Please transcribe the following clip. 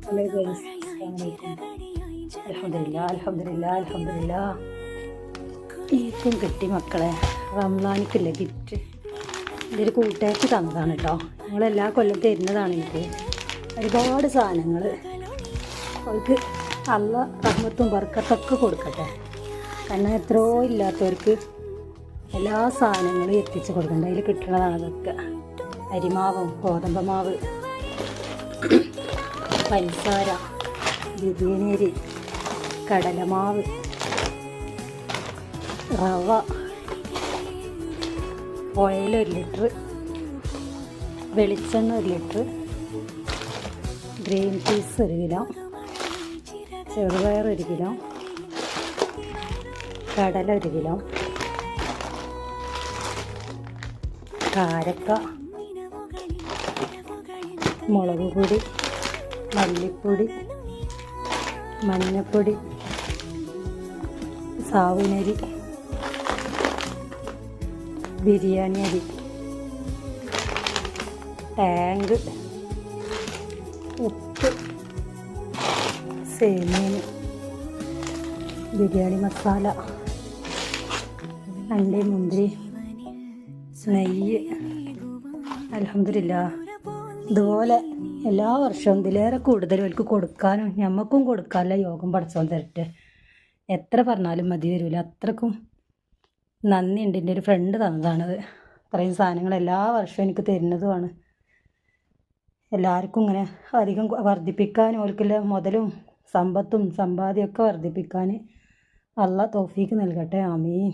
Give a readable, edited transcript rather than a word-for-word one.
Hello guys, അസ്സലാമലൈക്കും. അൽഹംദുലില്ലാ. എനിക്കും കിട്ടി മക്കളെ, റംസാനിക്കില്ല ഗിഫ്റ്റ്. എൻ്റെ ഒരു കൂട്ടുകാർക്ക് തന്നതാണ് കേട്ടോ. ഞങ്ങളെല്ലാ കൊല്ലം തരുന്നതാണ് എനിക്ക് ഒരുപാട് സാധനങ്ങൾ. അവർക്ക് അള്ള റഹ്മത്തും ബർക്കത്തൊക്കെ കൊടുക്കട്ടെ. കാരണം എത്രയോ ഇല്ലാത്തവർക്ക് എല്ലാ സാധനങ്ങളും എത്തിച്ച് കൊടുക്കണ്ട. അതിൽ കിട്ടുന്നതാണ് അതൊക്കെ. അരിമാവും ഗോതമ്പമാവ്, പഞ്ചസാര, ബിരിയാണി അരി, കടലമാവ്, റവ, ഓയിൽ 1 ലിറ്റർ, വെളിച്ചെണ്ണ 1 ലിറ്റർ, ഗ്രീൻ പീസ് 1 കിലോ, ചെറുപയർ 1 കിലോ, കടല 1 കിലോ, കാരക്ക, മുളക് പൊടി, മല്ലിപ്പൊടി, മഞ്ഞൾപ്പൊടി, സാവുനരി, ബിരിയാണി അരി, ടാങ്ക്, ഉപ്പ്, സേമിയ, ബിരിയാണി മസാല, അണ്ടി മുന്തിരി, നെയ്യ്. അൽഹംദുലില്ലാ. ഇതുപോലെ എല്ലാ വർഷവും ഇതിലേറെ കൂടുതൽ അവർക്ക് കൊടുക്കാനും ഞമ്മക്കും കൊടുക്കാനുള്ള യോഗം പഠിച്ചോൻ തരട്ടെ. എത്ര പറഞ്ഞാലും മതി വരില്ല. അത്രക്കും നന്ദിയുണ്ട്. എൻ്റെ ഒരു ഫ്രണ്ട് തന്നതാണത്. ഇത്രയും സാധനങ്ങൾ എല്ലാ വർഷവും എനിക്ക് തരുന്നതുമാണ്. എല്ലാവർക്കും ഇങ്ങനെ അധികം വർദ്ധിപ്പിക്കാനും ഓൽക്കുള്ള മുതലും സമ്പത്തും സമ്പാദ്യമൊക്കെ വർദ്ധിപ്പിക്കാൻ അള്ളാഹ് തൗഫീക്ക് നൽകട്ടെ. ആമീൻ.